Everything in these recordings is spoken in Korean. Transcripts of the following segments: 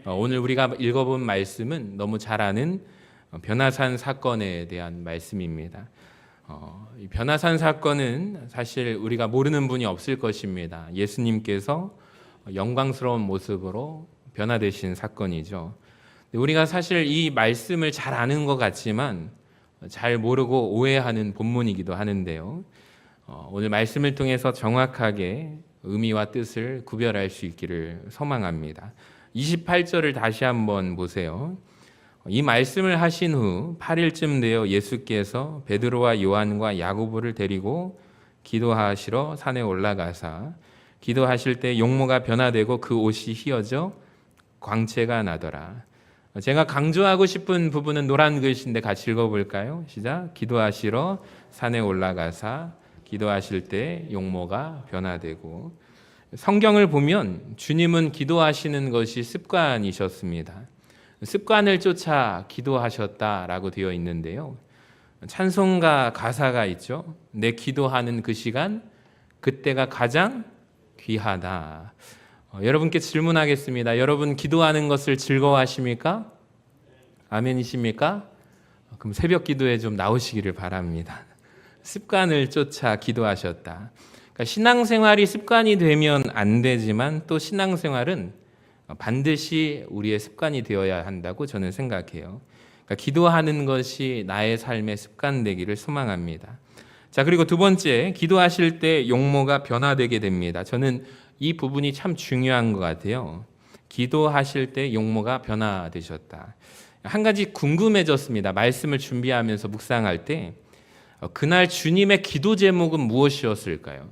오늘 우리가 읽어본 말씀은 너무 잘 아는 변화산 사건에 대한 말씀입니다. 이 변화산 사건은 사실 우리가 모르는 분이 없을 것입니다. 예수님께서 영광스러운 모습으로 변화되신 사건이죠. 우리가 사실 이 말씀을 잘 아는 것 같지만 잘 모르고 오해하는 본문이기도 하는데요. 오늘 말씀을 통해서 정확하게 의미와 뜻을 구별할 수 있기를 소망합니다. 28절을 다시 한번 보세요. 이 말씀을 하신 후 8일쯤 되어 예수께서 베드로와 요한과 야고보를 데리고 기도하시러 산에 올라가사 기도하실 때 용모가 변화되고 그 옷이 휘어져 광채가 나더라. 제가 강조하고 싶은 부분은 노란 글씨인데 같이 읽어볼까요? 시작. 기도하시러 산에 올라가사 기도하실 때 용모가 변화되고. 성경을 보면 주님은 기도하시는 것이 습관이셨습니다. 습관을 쫓아 기도하셨다라고 되어 있는데요. 찬송가 가사가 있죠. 내 기도하는 그 시간, 그때가 가장 귀하다. 여러분께 질문하겠습니다. 여러분 기도하는 것을 즐거워하십니까? 아멘이십니까? 그럼 새벽 기도에 좀 나오시기를 바랍니다. 습관을 쫓아 기도하셨다. 그러니까 신앙생활이 습관이 되면 안 되지만 또 신앙생활은 반드시 우리의 습관이 되어야 한다고 저는 생각해요. 그러니까 기도하는 것이 나의 삶의 습관 되기를 소망합니다. 자, 그리고 두 번째, 기도하실 때 용모가 변화되게 됩니다. 저는 이 부분이 참 중요한 것 같아요. 기도하실 때 용모가 변화되셨다. 한 가지 궁금해졌습니다. 말씀을 준비하면서 묵상할 때 그날 주님의 기도 제목은 무엇이었을까요?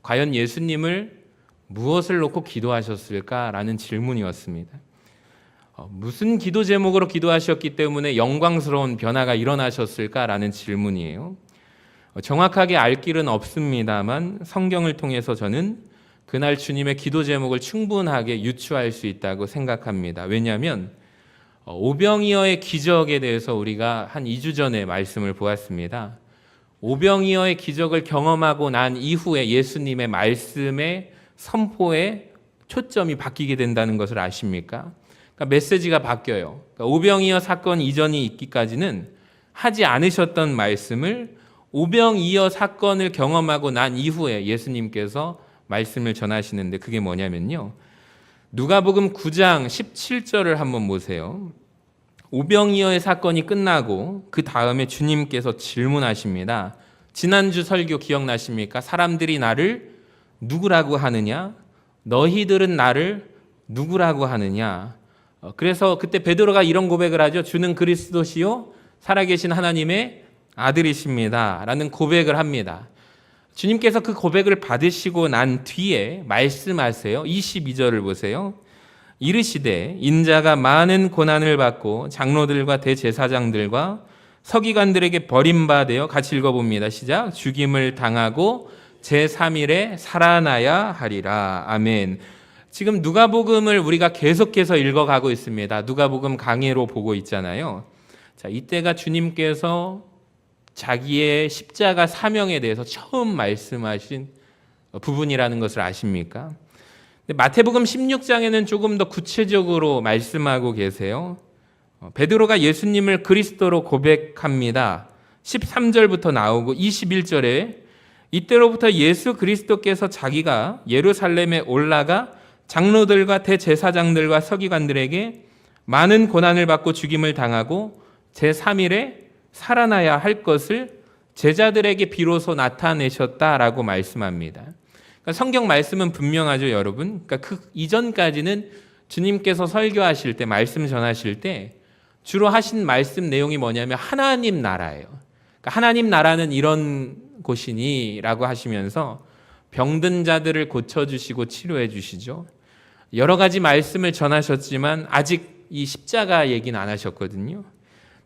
과연 예수님을 무엇을 놓고 기도하셨을까라는 질문이었습니다. 무슨 기도 제목으로 기도하셨기 때문에 영광스러운 변화가 일어나셨을까라는 질문이에요. 정확하게 알 길은 없습니다만 성경을 통해서 저는 그날 주님의 기도 제목을 충분하게 유추할 수 있다고 생각합니다. 왜냐하면 오병이어의 기적에 대해서 우리가 한 2주 전에 말씀을 보았습니다. 오병이어의 기적을 경험하고 난 이후에 예수님의 말씀의 선포에 초점이 바뀌게 된다는 것을 아십니까? 그러니까 메시지가 바뀌어요. 그러니까 오병이어 사건 이전이 있기까지는 하지 않으셨던 말씀을 오병이어 사건을 경험하고 난 이후에 예수님께서 말씀을 전하시는데 그게 뭐냐면요. 누가복음 9장 17절을 한번 보세요. 오병이어의 사건이 끝나고 그 다음에 주님께서 질문하십니다. 지난주 설교 기억나십니까? 사람들이 나를 누구라고 하느냐? 너희들은 나를 누구라고 하느냐? 그래서 그때 베드로가 이런 고백을 하죠. 주는 그리스도시요 살아계신 하나님의 아들이십니다 라는 고백을 합니다. 주님께서 그 고백을 받으시고 난 뒤에 말씀하세요. 22절을 보세요. 이르시되 인자가 많은 고난을 받고 장로들과 대제사장들과 서기관들에게 버림받아 같이 읽어봅니다. 시작. 죽임을 당하고 제3일에 살아나야 하리라. 아멘. 지금 누가복음을 우리가 계속해서 읽어가고 있습니다. 누가복음 강해로 보고 있잖아요. 자, 이때가 주님께서 자기의 십자가 사명에 대해서 처음 말씀하신 부분이라는 것을 아십니까? 마태복음 16장에는 조금 더 구체적으로 말씀하고 계세요. 베드로가 예수님을 그리스도로 고백합니다. 13절부터 나오고 21절에 이때로부터 예수 그리스도께서 자기가 예루살렘에 올라가 장로들과 대제사장들과 서기관들에게 많은 고난을 받고 죽임을 당하고 제3일에 살아나야 할 것을 제자들에게 비로소 나타내셨다라고 말씀합니다. 그러니까 성경 말씀은 분명하죠, 여러분. 그러니까 그 이전까지는 주님께서 설교하실 때, 말씀 전하실 때 주로 하신 말씀 내용이 뭐냐면 하나님 나라예요. 그러니까 하나님 나라는 이런 곳이니라고 하시면서 병든 자들을 고쳐주시고 치료해 주시죠. 여러 가지 말씀을 전하셨지만 아직 이 십자가 얘기는 안 하셨거든요.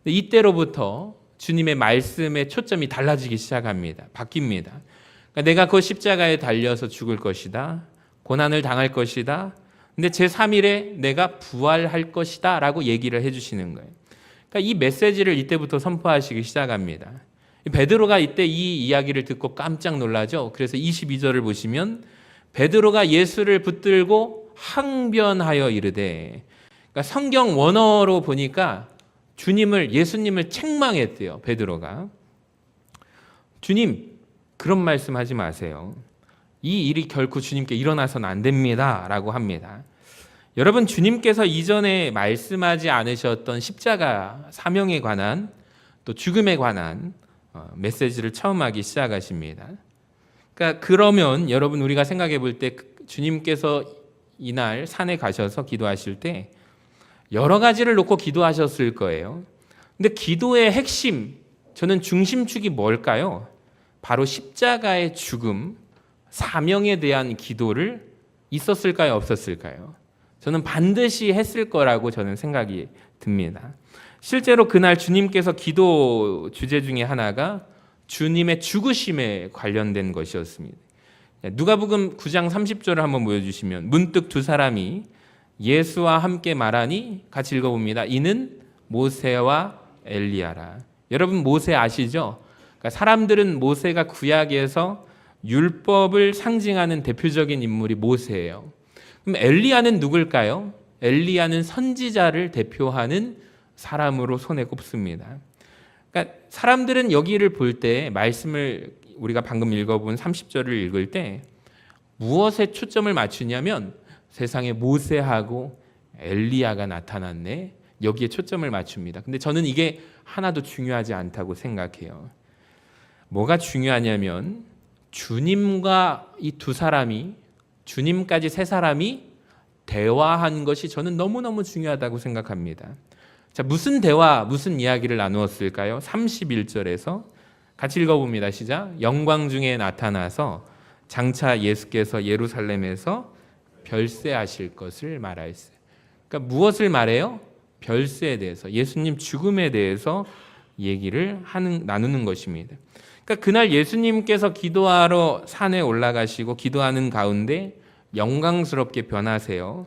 이때로부터 주님의 말씀의 초점이 달라지기 시작합니다. 바뀝니다. 그러니까 내가 그 십자가에 달려서 죽을 것이다. 고난을 당할 것이다. 근데 제3일에 내가 부활할 것이다 라고 얘기를 해주시는 거예요. 그러니까 이 메시지를 이때부터 선포하시기 시작합니다. 베드로가 이때 이 이야기를 듣고 깜짝 놀라죠. 그래서 22절을 보시면 베드로가 예수를 붙들고 항변하여 이르되, 그러니까 성경 원어로 보니까 예수님을 책망했대요. 베드로가. 주님, 그런 말씀하지 마세요. 이 일이 결코 주님께 일어나서는 안 됩니다. 라고 합니다. 여러분, 주님께서 이전에 말씀하지 않으셨던 십자가 사명에 관한 또 죽음에 관한 메시지를 처음 하기 시작하십니다. 그러니까 그러면 여러분, 우리가 생각해 볼 때 주님께서 이날 산에 가셔서 기도하실 때 여러 가지를 놓고 기도하셨을 거예요. 근데 기도의 핵심, 저는 중심축이 뭘까요? 바로 십자가의 죽음, 사명에 대한 기도를 있었을까요? 없었을까요? 저는 반드시 했을 거라고 저는 생각이 듭니다. 실제로 그날 주님께서 기도 주제 중에 하나가 주님의 죽으심에 관련된 것이었습니다. 누가복음 9장 30절을 한번 보여주시면 문득 두 사람이 예수와 함께 말하니 같이 읽어봅니다. 이는 모세와 엘리야라. 여러분, 모세 아시죠? 그러니까 사람들은 모세가 구약에서 율법을 상징하는 대표적인 인물이 모세예요. 그럼 엘리야는 누굴까요? 엘리야는 선지자를 대표하는 사람으로 손에 꼽습니다. 그러니까 사람들은 여기를 볼 때 말씀을 우리가 방금 읽어본 30절을 읽을 때 무엇에 초점을 맞추냐면 세상에 모세하고 엘리야가 나타났네. 여기에 초점을 맞춥니다. 근데 저는 이게 하나도 중요하지 않다고 생각해요. 뭐가 중요하냐면 주님과 이 두 사람이, 주님까지 세 사람이 대화한 것이 저는 너무너무 중요하다고 생각합니다. 자, 무슨 대화, 무슨 이야기를 나누었을까요? 31절에서 같이 읽어봅니다. 시작. 영광 중에 나타나서 장차 예수께서 예루살렘에서 별세하실 것을 말하였어요. 그러니까 무엇을 말해요? 별세에 대해서, 예수님 죽음에 대해서 얘기를 나누는 것입니다. 그러니까 그날 예수님께서 기도하러 산에 올라가시고 기도하는 가운데 영광스럽게 변하세요.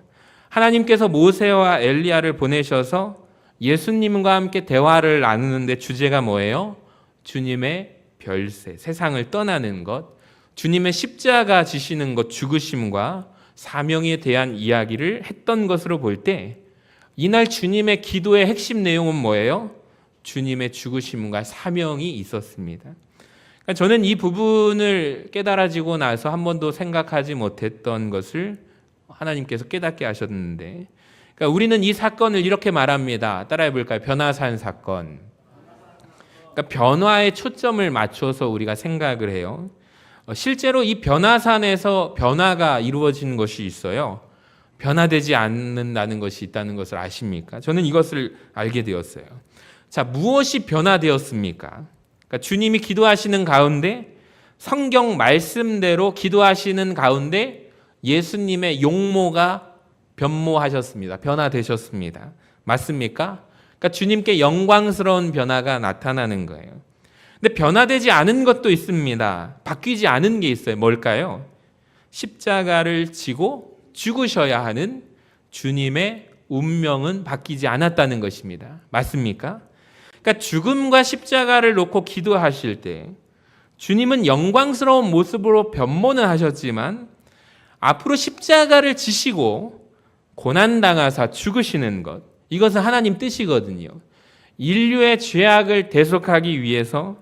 하나님께서 모세와 엘리야를 보내셔서 예수님과 함께 대화를 나누는데 주제가 뭐예요? 주님의 별세, 세상을 떠나는 것, 주님의 십자가 지시는 것, 죽으심과 사명에 대한 이야기를 했던 것으로 볼 때 이날 주님의 기도의 핵심 내용은 뭐예요? 주님의 죽으심과 사명이 있었습니다. 그러니까 저는 이 부분을 깨달아지고 나서 한 번도 생각하지 못했던 것을 하나님께서 깨닫게 하셨는데, 그러니까 우리는 이 사건을 이렇게 말합니다. 따라해 볼까요? 변화산 사건. 그러니까 변화에 초점을 맞춰서 우리가 생각을 해요. 실제로 이 변화산에서 변화가 이루어지는 것이 있어요. 변화되지 않는다는 것이 있다는 것을 아십니까? 저는 이것을 알게 되었어요. 자, 무엇이 변화되었습니까? 그러니까 주님이 기도하시는 가운데, 성경 말씀대로 기도하시는 가운데 예수님의 용모가 변모하셨습니다. 변화되셨습니다. 맞습니까? 그러니까 주님께 영광스러운 변화가 나타나는 거예요. 근데 변화되지 않은 것도 있습니다. 바뀌지 않은 게 있어요. 뭘까요? 십자가를 지고 죽으셔야 하는 주님의 운명은 바뀌지 않았다는 것입니다. 맞습니까? 그러니까 죽음과 십자가를 놓고 기도하실 때 주님은 영광스러운 모습으로 변모는 하셨지만 앞으로 십자가를 지시고 고난당하사 죽으시는 것, 이것은 하나님 뜻이거든요. 인류의 죄악을 대속하기 위해서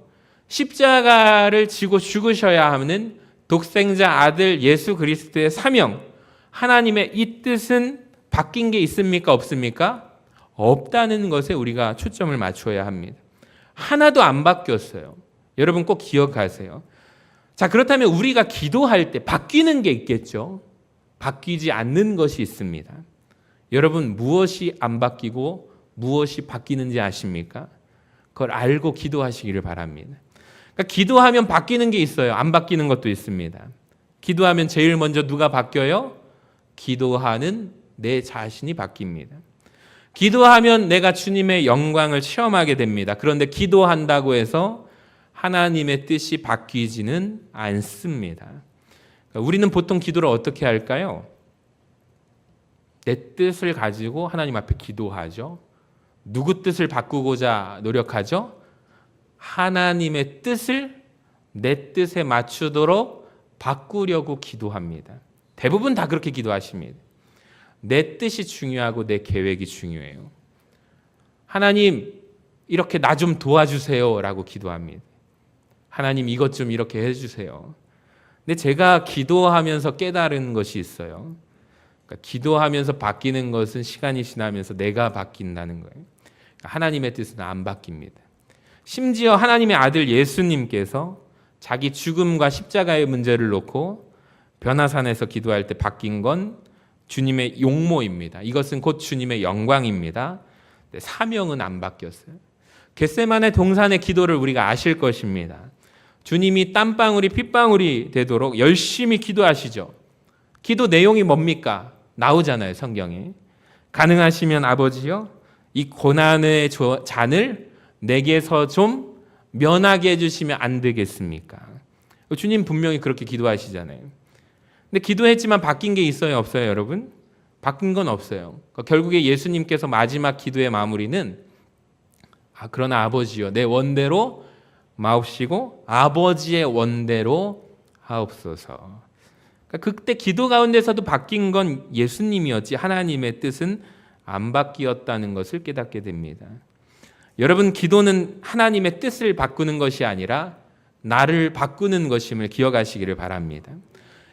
십자가를 지고 죽으셔야 하는 독생자 아들 예수 그리스도의 사명, 하나님의 이 뜻은 바뀐 게 있습니까? 없습니까? 없다는 것에 우리가 초점을 맞춰야 합니다. 하나도 안 바뀌었어요. 여러분 꼭 기억하세요. 자, 그렇다면 우리가 기도할 때 바뀌는 게 있겠죠? 바뀌지 않는 것이 있습니다. 여러분, 무엇이 안 바뀌고 무엇이 바뀌는지 아십니까? 그걸 알고 기도하시기를 바랍니다. 그러니까 기도하면 바뀌는 게 있어요. 안 바뀌는 것도 있습니다. 기도하면 제일 먼저 누가 바뀌어요? 기도하는 내 자신이 바뀝니다. 기도하면 내가 주님의 영광을 체험하게 됩니다. 그런데 기도한다고 해서 하나님의 뜻이 바뀌지는 않습니다. 그러니까 우리는 보통 기도를 어떻게 할까요? 내 뜻을 가지고 하나님 앞에 기도하죠. 누구 뜻을 바꾸고자 노력하죠? 하나님의 뜻을 내 뜻에 맞추도록 바꾸려고 기도합니다. 대부분 다 그렇게 기도하십니다. 내 뜻이 중요하고 내 계획이 중요해요. 하나님, 이렇게 나 좀 도와주세요 라고 기도합니다. 하나님, 이것 좀 이렇게 해주세요. 근데 제가 기도하면서 깨달은 것이 있어요. 그러니까 기도하면서 바뀌는 것은 시간이 지나면서 내가 바뀐다는 거예요. 그러니까 하나님의 뜻은 안 바뀝니다. 심지어 하나님의 아들 예수님께서 자기 죽음과 십자가의 문제를 놓고 변화산에서 기도할 때 바뀐 건 주님의 용모입니다. 이것은 곧 주님의 영광입니다. 사명은 안 바뀌었어요. 겟세마네 동산의 기도를 우리가 아실 것입니다. 주님이 땀방울이 핏방울이 되도록 열심히 기도하시죠. 기도 내용이 뭡니까? 나오잖아요, 성경에. 가능하시면 아버지여, 이 고난의 잔을 내게서 좀 면하게 해주시면 안 되겠습니까? 주님 분명히 그렇게 기도하시잖아요. 근데 기도했지만 바뀐 게 있어요, 없어요, 여러분? 바뀐 건 없어요. 결국에 예수님께서 마지막 기도의 마무리는 그러나 아버지여, 내 원대로 마옵시고 아버지의 원대로 하옵소서. 그때 기도 가운데서도 바뀐 건 예수님이었지 하나님의 뜻은 안 바뀌었다는 것을 깨닫게 됩니다. 여러분, 기도는 하나님의 뜻을 바꾸는 것이 아니라 나를 바꾸는 것임을 기억하시기를 바랍니다.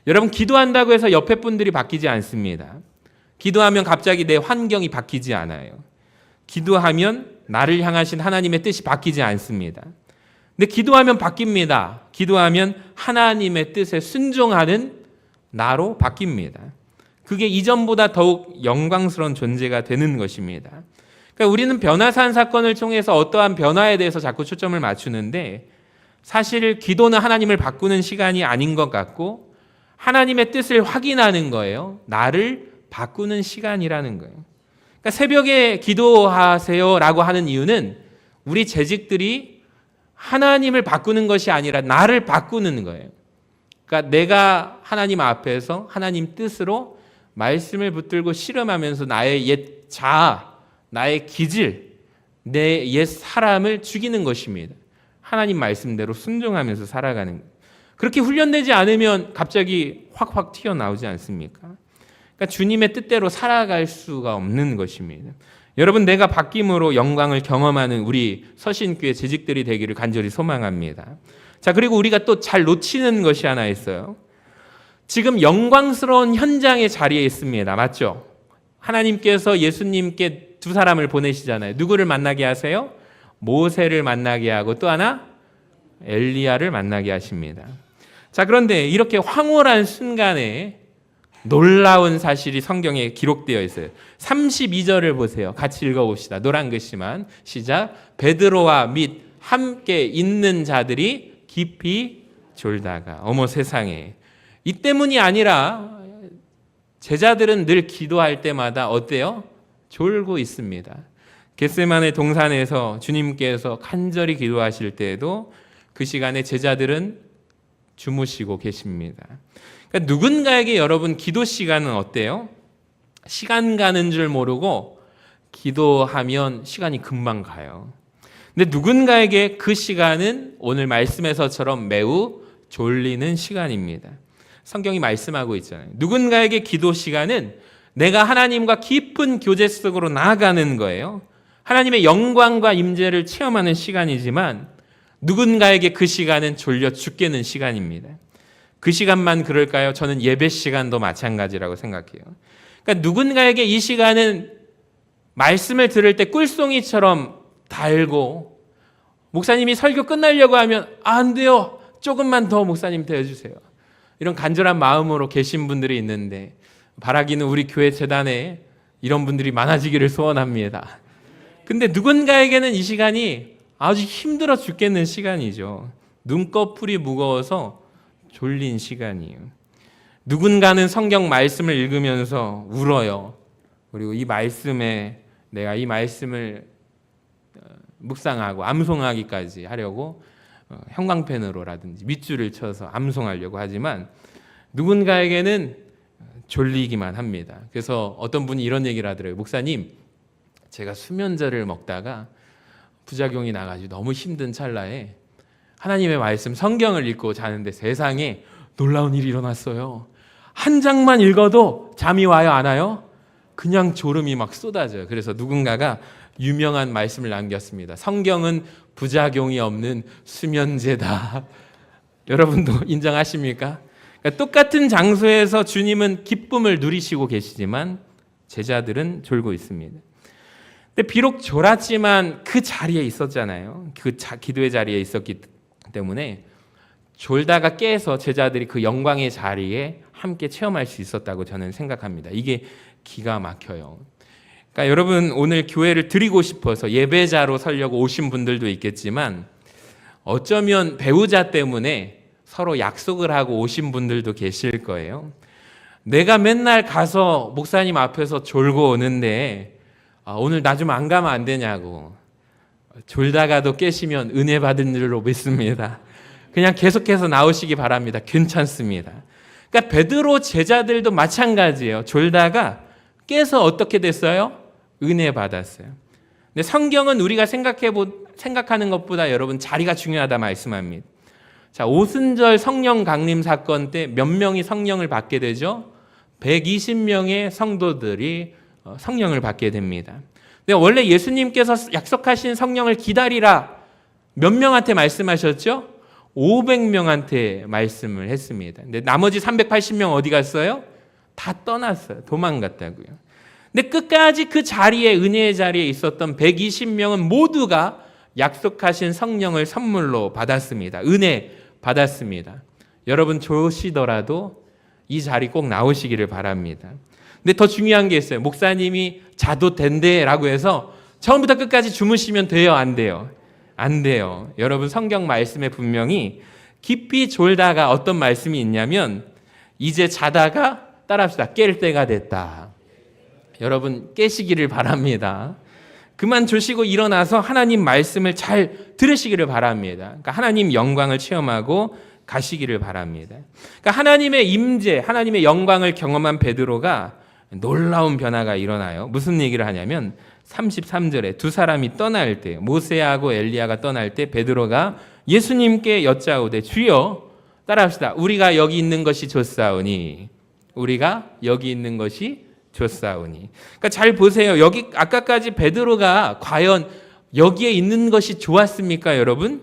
여러분, 기도한다고 해서 옆에 분들이 바뀌지 않습니다. 기도하면 갑자기 내 환경이 바뀌지 않아요. 기도하면 나를 향하신 하나님의 뜻이 바뀌지 않습니다. 근데 기도하면 바뀝니다. 기도하면 하나님의 뜻에 순종하는 나로 바뀝니다. 그게 이전보다 더욱 영광스러운 존재가 되는 것입니다. 그러니까 우리는 변화산 사건을 통해서 어떠한 변화에 대해서 자꾸 초점을 맞추는데 사실 기도는 하나님을 바꾸는 시간이 아닌 것 같고 하나님의 뜻을 확인하는 거예요. 나를 바꾸는 시간이라는 거예요. 그러니까 새벽에 기도하세요라고 하는 이유는 우리 재직들이 하나님을 바꾸는 것이 아니라 나를 바꾸는 거예요. 그러니까 내가 하나님 앞에서 하나님 뜻으로 말씀을 붙들고 씨름하면서 나의 옛 자아, 나의 기질, 내 옛 사람을 죽이는 것입니다. 하나님 말씀대로 순종하면서 살아가는 거예요. 그렇게 훈련되지 않으면 갑자기 확확 튀어나오지 않습니까? 그러니까 주님의 뜻대로 살아갈 수가 없는 것입니다. 여러분, 내가 바뀜으로 영광을 경험하는 우리 서신교회 재직들이 되기를 간절히 소망합니다. 자, 그리고 우리가 또 잘 놓치는 것이 하나 있어요. 지금 영광스러운 현장의 자리에 있습니다. 맞죠? 하나님께서 예수님께 두 사람을 보내시잖아요. 누구를 만나게 하세요? 모세를 만나게 하고 또 하나 엘리야를 만나게 하십니다. 자, 그런데 이렇게 황홀한 순간에 놀라운 사실이 성경에 기록되어 있어요. 32절을 보세요. 같이 읽어봅시다. 노란 글씨만. 시작. 베드로와 및 함께 있는 자들이 깊이 졸다가. 어머 세상에. 이 때문이 아니라 제자들은 늘 기도할 때마다 어때요? 졸고 있습니다. 겟세마네 동산에서 주님께서 간절히 기도하실 때에도 그 시간에 제자들은 주무시고 계십니다. 그러니까 누군가에게 여러분 기도 시간은 어때요? 시간 가는 줄 모르고 기도하면 시간이 금방 가요. 근데 누군가에게 그 시간은 오늘 말씀에서처럼 매우 졸리는 시간입니다. 성경이 말씀하고 있잖아요. 누군가에게 기도 시간은 내가 하나님과 깊은 교제 속으로 나아가는 거예요. 하나님의 영광과 임재를 체험하는 시간이지만 누군가에게 그 시간은 졸려 죽겠는 시간입니다. 그 시간만 그럴까요? 저는 예배 시간도 마찬가지라고 생각해요. 그러니까 누군가에게 이 시간은 말씀을 들을 때 꿀송이처럼 달고 목사님이 설교 끝나려고 하면 안 돼요. 조금만 더 목사님 대해주세요. 이런 간절한 마음으로 계신 분들이 있는데 바라기는 우리 교회 재단에 이런 분들이 많아지기를 소원합니다. 근데 누군가에게는 이 시간이 아주 힘들어 죽겠는 시간이죠. 눈꺼풀이 무거워서 졸린 시간이에요. 누군가는 성경 말씀을 읽으면서 울어요. 그리고 이 말씀에 내가 이 말씀을 묵상하고 암송하기까지 하려고 형광펜으로라든지 밑줄을 쳐서 암송하려고 하지만 누군가에게는 졸리기만 합니다. 그래서 어떤 분이 이런 얘기를 하더라고요. 목사님, 제가 수면제를 먹다가 부작용이 나가지고 너무 힘든 찰나에 하나님의 말씀 성경을 읽고 자는데 세상에 놀라운 일이 일어났어요. 한 장만 읽어도 잠이 와요, 안 와요? 그냥 졸음이 막 쏟아져요. 그래서 누군가가 유명한 말씀을 남겼습니다. 성경은 부작용이 없는 수면제다. 여러분도 인정하십니까? 그러니까 똑같은 장소에서 주님은 기쁨을 누리시고 계시지만 제자들은 졸고 있습니다. 근데 비록 졸았지만 그 자리에 있었잖아요. 기도의 자리에 있었기 때문에 졸다가 깨서 제자들이 그 영광의 자리에 함께 체험할 수 있었다고 저는 생각합니다. 이게 기가 막혀요. 그러니까 여러분 오늘 교회를 드리고 싶어서 예배자로 서려고 오신 분들도 있겠지만 어쩌면 배우자 때문에 서로 약속을 하고 오신 분들도 계실 거예요. 내가 맨날 가서 목사님 앞에서 졸고 오는데 오늘 나 좀 안 가면 안 되냐고. 졸다가도 깨시면 은혜 받은 줄로 믿습니다. 그냥 계속해서 나오시기 바랍니다. 괜찮습니다. 그러니까 베드로 제자들도 마찬가지예요. 졸다가 깨서 어떻게 됐어요? 은혜 받았어요. 근데 성경은 우리가 생각하는 것보다 여러분 자리가 중요하다 말씀합니다. 자, 오순절 성령 강림 사건 때 몇 명이 성령을 받게 되죠? 120명의 성도들이 성령을 받게 됩니다. 근데 원래 예수님께서 약속하신 성령을 기다리라 몇 명한테 말씀하셨죠? 500명한테 말씀을 했습니다. 근데 나머지 380명 어디 갔어요? 다 떠났어요. 도망갔다고요. 근데 끝까지 그 자리에 은혜의 자리에 있었던 120명은 모두가 약속하신 성령을 선물로 받았습니다. 은혜 받았습니다. 여러분 좋으시더라도 이 자리 꼭 나오시기를 바랍니다. 근데 더 중요한 게 있어요. 목사님이 자도 된대라고 해서 처음부터 끝까지 주무시면 돼요? 안 돼요? 안 돼요. 여러분 성경 말씀에 분명히 깊이 졸다가 어떤 말씀이 있냐면 이제 자다가 따라합시다. 깰 때가 됐다. 여러분 깨시기를 바랍니다. 그만 조시고 일어나서 하나님 말씀을 잘 들으시기를 바랍니다. 그러니까 하나님 영광을 체험하고 가시기를 바랍니다. 그러니까 하나님의 임재, 하나님의 영광을 경험한 베드로가 놀라운 변화가 일어나요. 무슨 얘기를 하냐면 33절에 두 사람이 떠날 때 모세하고 엘리야가 떠날 때 베드로가 예수님께 여짜오되 주여 따라합시다. 우리가 여기 있는 것이 좋사오니 우리가 여기 있는 것이 좋사오니. 그러니까 잘 보세요. 여기 아까까지 베드로가 과연 여기에 있는 것이 좋았습니까, 여러분?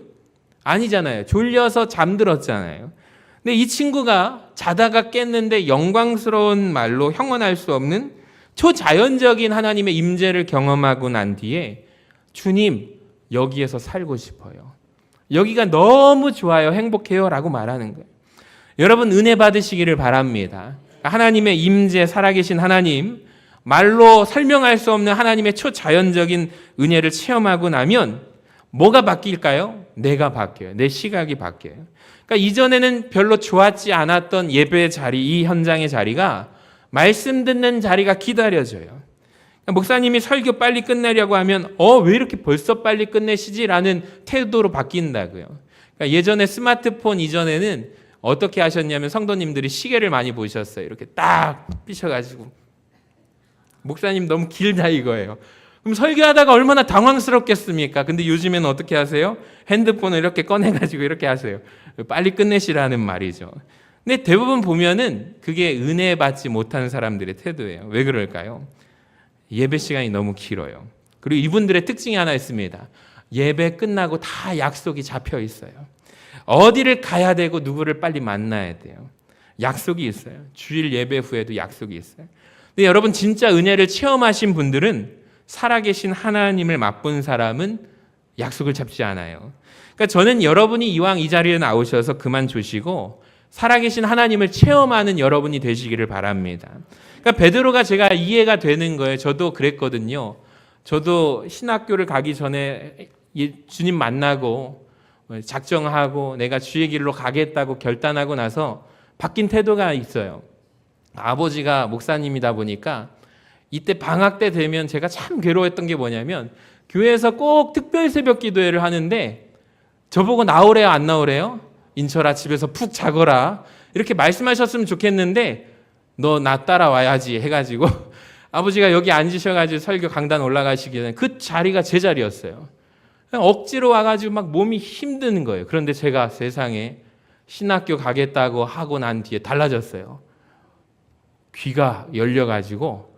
아니잖아요. 졸려서 잠들었잖아요. 근데 이 친구가 자다가 깼는데 영광스러운 말로 형언할 수 없는 초자연적인 하나님의 임재를 경험하고 난 뒤에 주님 여기에서 살고 싶어요. 여기가 너무 좋아요. 행복해요. 라고 말하는 거예요. 여러분 은혜 받으시기를 바랍니다. 하나님의 임재 살아계신 하나님 말로 설명할 수 없는 하나님의 초자연적인 은혜를 체험하고 나면 뭐가 바뀔까요? 내가 바뀌어요. 내 시각이 바뀌어요. 그러니까 이전에는 별로 좋았지 않았던 예배 자리, 이 현장의 자리가 말씀 듣는 자리가 기다려져요. 그러니까 목사님이 설교 빨리 끝내려고 하면 왜 이렇게 벌써 빨리 끝내시지? 라는 태도로 바뀐다고요. 그러니까 예전에 스마트폰 이전에는 어떻게 하셨냐면 성도님들이 시계를 많이 보셨어요. 이렇게 딱 삐셔가지고 목사님 너무 길다 이거예요. 그럼 설교하다가 얼마나 당황스럽겠습니까? 근데 요즘에는 어떻게 하세요? 핸드폰을 이렇게 꺼내가지고 이렇게 하세요. 빨리 끝내시라는 말이죠. 근데 대부분 보면은 그게 은혜 받지 못한 사람들의 태도예요. 왜 그럴까요? 예배 시간이 너무 길어요. 그리고 이분들의 특징이 하나 있습니다. 예배 끝나고 다 약속이 잡혀 있어요. 어디를 가야 되고 누구를 빨리 만나야 돼요. 약속이 있어요. 주일 예배 후에도 약속이 있어요. 근데 여러분 진짜 은혜를 체험하신 분들은 살아계신 하나님을 맛본 사람은 약속을 잡지 않아요. 그러니까 저는 여러분이 이왕 이 자리에 나오셔서 그만 조시고 살아계신 하나님을 체험하는 여러분이 되시기를 바랍니다. 그러니까 베드로가 제가 이해가 되는 거예요. 저도 그랬거든요. 저도 신학교를 가기 전에 주님 만나고 작정하고 내가 주의 길로 가겠다고 결단하고 나서 바뀐 태도가 있어요. 아버지가 목사님이다 보니까 이때 방학 때 되면 제가 참 괴로웠던 게 뭐냐면 교회에서 꼭 특별 새벽 기도회를 하는데 저보고 나오래요 안 나오래요? 인철아 집에서 푹 자거라 이렇게 말씀하셨으면 좋겠는데 너 나 따라와야지 해가지고 아버지가 여기 앉으셔가지고 설교 강단 올라가시기 전에 그 자리가 제 자리였어요. 그냥 억지로 와가지고 막 몸이 힘드는 거예요. 그런데 제가 세상에 신학교 가겠다고 하고 난 뒤에 달라졌어요. 귀가 열려가지고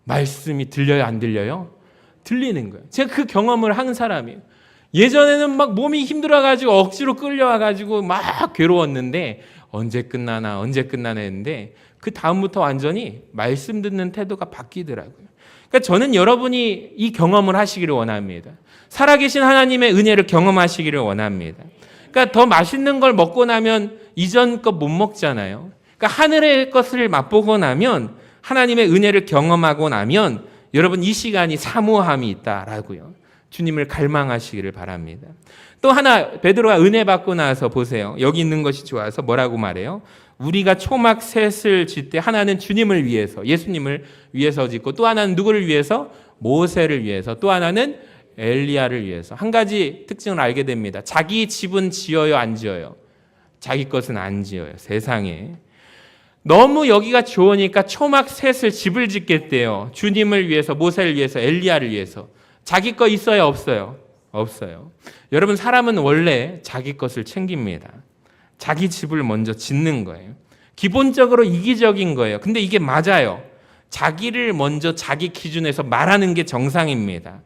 말씀이 들려요, 안 들려요? 들리는 거예요. 제가 그 경험을 한 사람이에요. 예전에는 막 몸이 힘들어가지고 억지로 끌려와가지고 막 괴로웠는데 언제 끝나나 했는데 그 다음부터 완전히 말씀 듣는 태도가 바뀌더라고요. 그러니까 저는 여러분이 이 경험을 하시기를 원합니다. 살아계신 하나님의 은혜를 경험하시기를 원합니다. 그러니까 더 맛있는 걸 먹고 나면 이전 것 못 먹잖아요. 그러니까 하늘의 것을 맛보고 나면 하나님의 은혜를 경험하고 나면 여러분 이 시간이 사모함이 있다라고요. 주님을 갈망하시기를 바랍니다. 또 하나 베드로가 은혜 받고 나서 보세요. 여기 있는 것이 좋아서 뭐라고 말해요? 우리가 초막 셋을 짓 때 하나는 주님을 위해서 예수님을 위해서 짓고 또 하나는 누구를 위해서? 모세를 위해서 또 하나는 엘리야를 위해서. 한 가지 특징을 알게 됩니다. 자기 집은 지어요 안 지어요? 자기 것은 안 지어요. 세상에. 너무 여기가 좋으니까 초막 셋을 집을 짓겠대요. 주님을 위해서 모세를 위해서 엘리야를 위해서. 자기 거 있어요 없어요? 없어요. 여러분 사람은 원래 자기 것을 챙깁니다. 자기 집을 먼저 짓는 거예요. 기본적으로 이기적인 거예요. 근데 이게 맞아요. 자기를 먼저 자기 기준에서 말하는 게 정상입니다.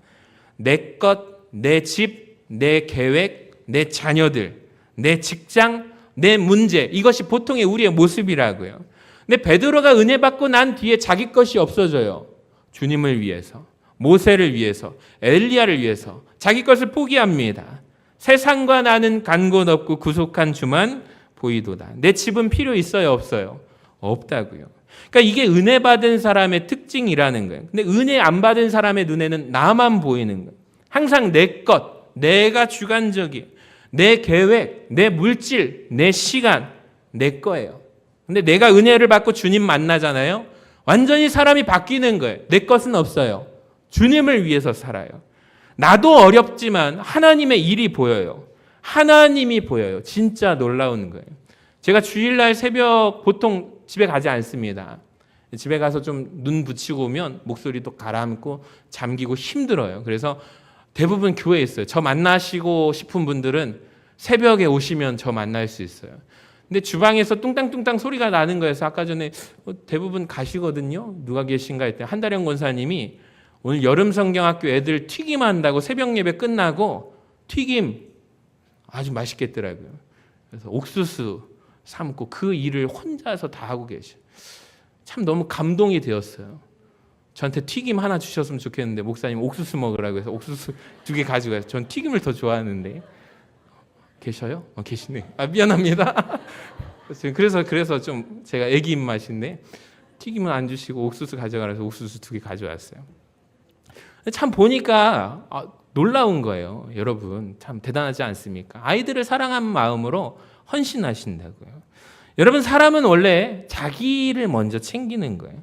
내 것, 내 집, 내 계획, 내 자녀들, 내 직장, 내 문제 이것이 보통의 우리의 모습이라고요. 근데 베드로가 은혜 받고 난 뒤에 자기 것이 없어져요. 주님을 위해서, 모세를 위해서, 엘리야를 위해서 자기 것을 포기합니다. 세상과 나는 간 곳 없고 구속한 주만 보이도다. 내 집은 필요 있어요 없어요? 없다고요. 그러니까 이게 은혜 받은 사람의 특징이라는 거예요. 근데 은혜 안 받은 사람의 눈에는 나만 보이는 거예요. 항상 내 것, 내가 주관적이에요. 내 계획, 내 물질, 내 시간, 내 거예요. 근데 내가 은혜를 받고 주님 만나잖아요. 완전히 사람이 바뀌는 거예요. 내 것은 없어요. 주님을 위해서 살아요. 나도 어렵지만 하나님의 일이 보여요. 하나님이 보여요. 진짜 놀라운 거예요. 제가 주일날 새벽 보통 집에 가지 않습니다. 집에 가서 좀 눈 붙이고 오면 목소리도 가라앉고 잠기고 힘들어요. 그래서 대부분 교회에 있어요. 저 만나시고 싶은 분들은 새벽에 오시면 저 만날 수 있어요. 근데 주방에서 뚱땅뚱땅 소리가 나는 거여서 아까 전에 대부분 가시거든요. 누가 계신가 했더니 한다령 권사님이 오늘 여름 성경학교 애들 튀김 한다고 새벽 예배 끝나고 튀김 아주 맛있겠더라고요. 그래서 옥수수 삶고 그 일을 혼자서 다 하고 계셔요. 참 너무 감동이 되었어요. 저한테 튀김 하나 주셨으면 좋겠는데 목사님 옥수수 먹으라고 해서 옥수수 2개 가지고 가서 전 튀김을 더 좋아하는데 계셔요? 계시네. 미안합니다. 그래서 좀 제가 애기 입맛인데 튀김은 안 주시고 옥수수 가져가라서 옥수수 2개 가져왔어요. 참 보니까 놀라운 거예요. 여러분 참 대단하지 않습니까? 아이들을 사랑하는 마음으로 헌신하신다고요. 여러분 사람은 원래 자기를 먼저 챙기는 거예요.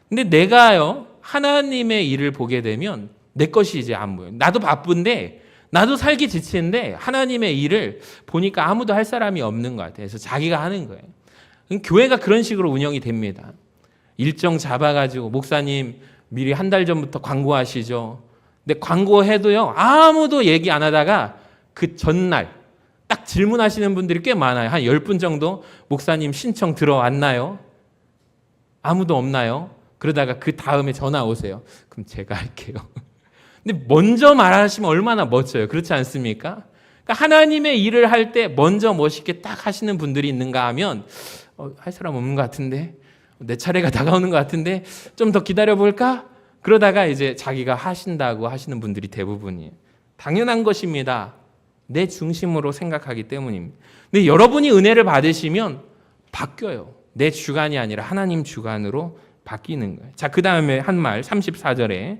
근데 내가요 하나님의 일을 보게 되면 내 것이 이제 안 보여요. 나도 바쁜데 나도 살기 지치는데 하나님의 일을 보니까 아무도 할 사람이 없는 것 같아요. 그래서 자기가 하는 거예요. 교회가 그런 식으로 운영이 됩니다. 일정 잡아가지고 목사님 미리 한 달 전부터 광고하시죠. 근데 광고해도요 아무도 얘기 안 하다가 그 전날 딱 질문하시는 분들이 꽤 많아요. 한 10분 정도 목사님 신청 들어왔나요? 아무도 없나요? 그러다가 그 다음에 전화 오세요. 그럼 제가 할게요. 근데 먼저 말하시면 얼마나 멋져요. 그렇지 않습니까? 그러니까 하나님의 일을 할 때 먼저 멋있게 딱 하시는 분들이 있는가 하면 할 사람 없는 것 같은데 내 차례가 다가오는 것 같은데 좀 더 기다려볼까? 그러다가 이제 자기가 하신다고 하시는 분들이 대부분이에요. 당연한 것입니다. 내 중심으로 생각하기 때문입니다. 근데 여러분이 은혜를 받으시면 바뀌어요. 내 주관이 아니라 하나님 주관으로 바뀌는 거예요. 자, 그 다음에 한 말 34절에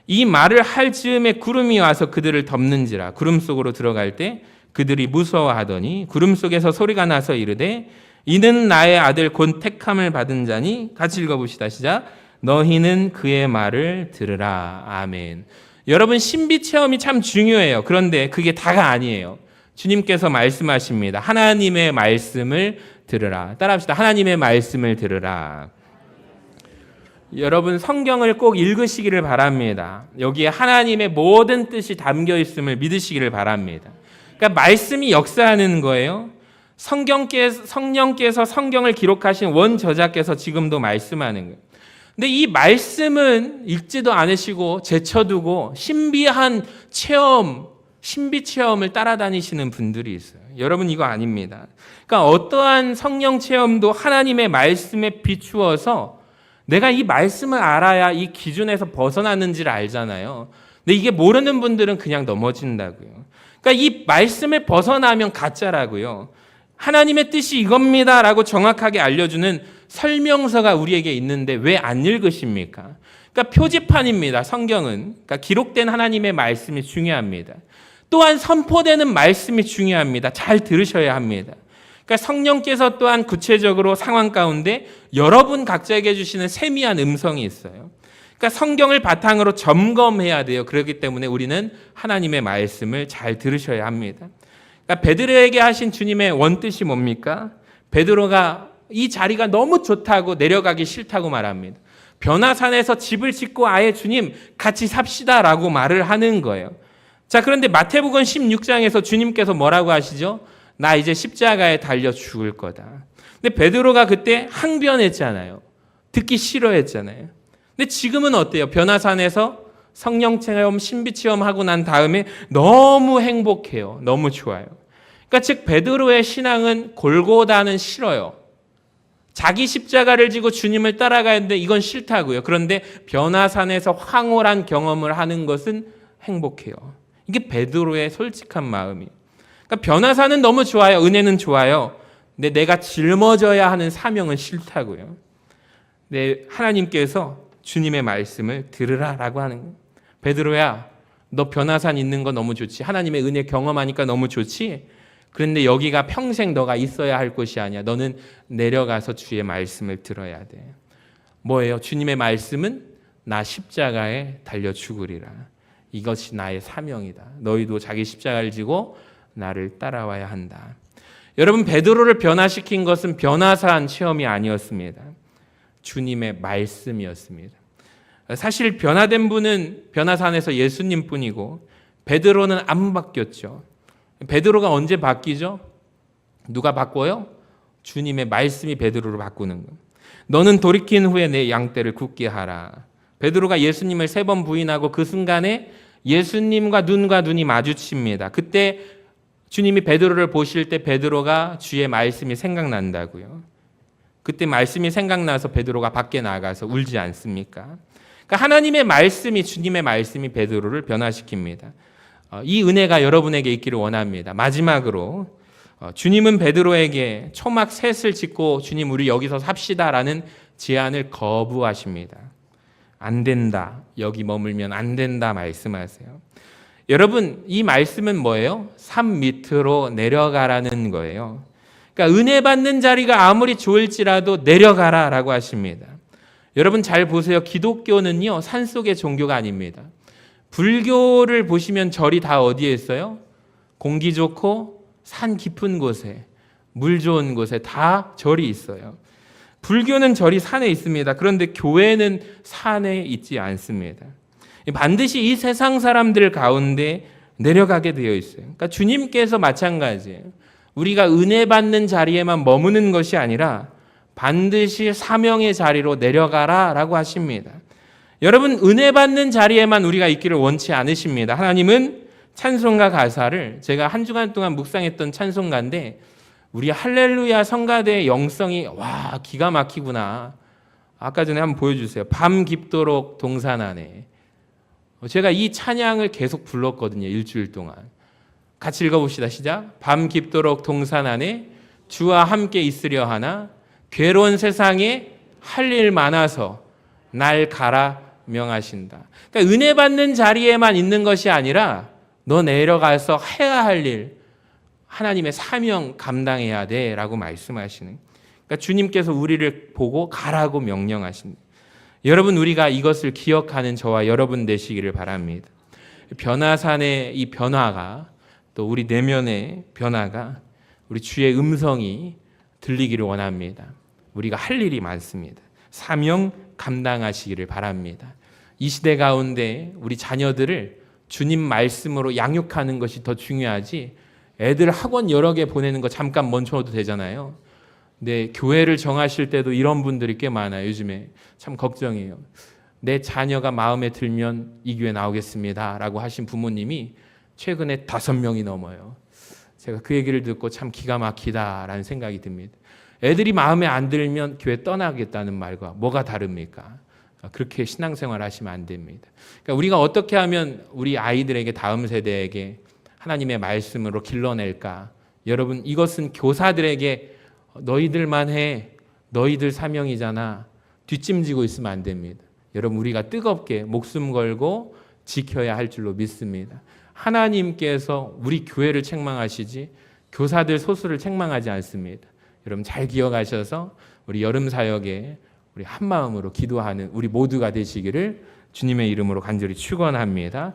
이 말을 할 즈음에 구름이 와서 그들을 덮는지라. 구름 속으로 들어갈 때 그들이 무서워하더니 구름 속에서 소리가 나서 이르되 이는 나의 아들 곧 택함을 받은 자니. 같이 읽어봅시다. 시작. 너희는 그의 말을 들으라. 아멘. 여러분 신비 체험이 참 중요해요. 그런데 그게 다가 아니에요. 주님께서 말씀하십니다. 하나님의 말씀을 들으라. 따라합시다. 하나님의 말씀을 들으라. 여러분 성경을 꼭 읽으시기를 바랍니다. 여기에 하나님의 모든 뜻이 담겨 있음을 믿으시기를 바랍니다. 그러니까 말씀이 역사하는 거예요. 성령께서 성경을 기록하신 원저자께서 지금도 말씀하는 거예요. 근데 이 말씀은 읽지도 않으시고 제쳐두고 신비한 체험, 신비 체험을 따라다니시는 분들이 있어요. 여러분 이거 아닙니다. 그러니까 어떠한 성령 체험도 하나님의 말씀에 비추어서 내가 이 말씀을 알아야 이 기준에서 벗어났는지를 알잖아요. 근데 이게 모르는 분들은 그냥 넘어진다고요. 그러니까 이 말씀을 벗어나면 가짜라고요. 하나님의 뜻이 이겁니다라고 정확하게 알려주는 설명서가 우리에게 있는데 왜 안 읽으십니까? 그러니까 표지판입니다. 성경은. 그러니까 기록된 하나님의 말씀이 중요합니다. 또한 선포되는 말씀이 중요합니다. 잘 들으셔야 합니다. 그러니까 성령께서 또한 구체적으로 상황 가운데 여러분 각자에게 주시는 세미한 음성이 있어요. 그러니까 성경을 바탕으로 점검해야 돼요. 그렇기 때문에 우리는 하나님의 말씀을 잘 들으셔야 합니다. 그러니까 베드로에게 하신 주님의 원뜻이 뭡니까? 베드로가 이 자리가 너무 좋다고 내려가기 싫다고 말합니다. 변화산에서 집을 짓고 아예 주님 같이 삽시다라고 말을 하는 거예요. 자, 그런데 마태복음 16장에서 주님께서 뭐라고 하시죠? 나 이제 십자가에 달려 죽을 거다. 근데 베드로가 그때 항변했잖아요. 듣기 싫어했잖아요. 근데 지금은 어때요? 변화산에서 성령 체험, 신비 체험하고 난 다음에 너무 행복해요. 너무 좋아요. 그러니까 즉 베드로의 신앙은 골고다는 싫어요. 자기 십자가를 지고 주님을 따라가야 하는데 이건 싫다고요. 그런데 변화산에서 황홀한 경험을 하는 것은 행복해요. 이게 베드로의 솔직한 마음이에요. 그러니까 변화산은 너무 좋아요. 은혜는 좋아요. 근데 내가 짊어져야 하는 사명은 싫다고요. 네, 하나님께서 주님의 말씀을 들으라라고 하는 거예요. 베드로야, 너 변화산 있는 거 너무 좋지. 하나님의 은혜 경험하니까 너무 좋지. 그런데 여기가 평생 너가 있어야 할 곳이 아니야. 너는 내려가서 주의 말씀을 들어야 돼. 뭐예요? 주님의 말씀은 나 십자가에 달려 죽으리라. 이것이 나의 사명이다. 너희도 자기 십자가를 지고 나를 따라와야 한다. 여러분, 베드로를 변화시킨 것은 변화산 체험이 아니었습니다. 주님의 말씀이었습니다. 사실 변화된 분은 변화산에서 예수님뿐이고 베드로는 안 바뀌었죠. 베드로가 언제 바뀌죠? 누가 바꿔요? 주님의 말씀이 베드로를 바꾸는 거예요. 너는 돌이킨 후에 내 양떼를 굳게 하라. 베드로가 예수님을 3번 부인하고 그 순간에 예수님과 눈과 눈이 마주칩니다. 그때 주님이 베드로를 보실 때 베드로가 주의 말씀이 생각난다고요. 그때 말씀이 생각나서 베드로가 밖에 나가서 울지 않습니까? 그러니까 하나님의 말씀이, 주님의 말씀이 베드로를 변화시킵니다. 이 은혜가 여러분에게 있기를 원합니다. 마지막으로 주님은 베드로에게 초막 셋을 짓고 주님 우리 여기서 삽시다라는 제안을 거부하십니다. 안 된다. 여기 머물면 안 된다 말씀하세요. 여러분, 이 말씀은 뭐예요? 산 밑으로 내려가라는 거예요. 그러니까 은혜 받는 자리가 아무리 좋을지라도 내려가라라고 하십니다. 여러분 잘 보세요. 기독교는요, 산속의 종교가 아닙니다. 불교를 보시면 절이 다 어디에 있어요? 공기 좋고 산 깊은 곳에, 물 좋은 곳에 다 절이 있어요. 불교는 절이 산에 있습니다. 그런데 교회는 산에 있지 않습니다. 반드시 이 세상 사람들 가운데 내려가게 되어 있어요. 그러니까 주님께서 마찬가지예요. 우리가 은혜 받는 자리에만 머무는 것이 아니라 반드시 사명의 자리로 내려가라라고 하십니다. 여러분, 은혜 받는 자리에만 우리가 있기를 원치 않으십니다. 하나님은 찬송가 가사를, 제가 한 주간 동안 묵상했던 찬송가인데 우리 할렐루야 성가대의 영성이 와 기가 막히구나. 아까 전에 한번 보여주세요. 밤 깊도록 동산 안에. 제가 이 찬양을 계속 불렀거든요. 일주일 동안. 같이 읽어봅시다. 시작. 밤 깊도록 동산 안에 주와 함께 있으려 하나 괴로운 세상에 할 일 많아서 날 가라 명하신다. 그러니까 은혜 받는 자리에만 있는 것이 아니라 너 내려가서 해야 할 일, 하나님의 사명 감당해야 돼라고 말씀하시는. 그러니까 주님께서 우리를 보고 가라고 명령하십니다. 여러분, 우리가 이것을 기억하는 저와 여러분 되시기를 바랍니다. 변화산의 이 변화가, 또 우리 내면의 변화가, 우리 주의 음성이 들리기를 원합니다. 우리가 할 일이 많습니다. 사명 감당하시기를 바랍니다. 이 시대 가운데 우리 자녀들을 주님 말씀으로 양육하는 것이 더 중요하지, 애들 학원 여러 개 보내는 거 잠깐 멈춰도 되잖아요. 근데 교회를 정하실 때도 이런 분들이 꽤 많아요. 요즘에 참 걱정이에요. 내 자녀가 마음에 들면 이 교회 나오겠습니다 라고 하신 부모님이 최근에 5명이 넘어요. 제가 그 얘기를 듣고 참 기가 막히다라는 생각이 듭니다. 애들이 마음에 안 들면 교회 떠나겠다는 말과 뭐가 다릅니까? 그렇게 신앙생활 하시면 안 됩니다. 그러니까 우리가 어떻게 하면 우리 아이들에게, 다음 세대에게 하나님의 말씀으로 길러낼까? 여러분, 이것은 교사들에게 너희들만 해, 너희들 사명이잖아, 뒷짐지고 있으면 안 됩니다. 여러분, 우리가 뜨겁게 목숨 걸고 지켜야 할 줄로 믿습니다. 하나님께서 우리 교회를 책망하시지 교사들 소수를 책망하지 않습니다. 여러분 잘 기억하셔서 우리 여름 사역에 우리 한 마음으로 기도하는 우리 모두가 되시기를 주님의 이름으로 간절히 축원합니다.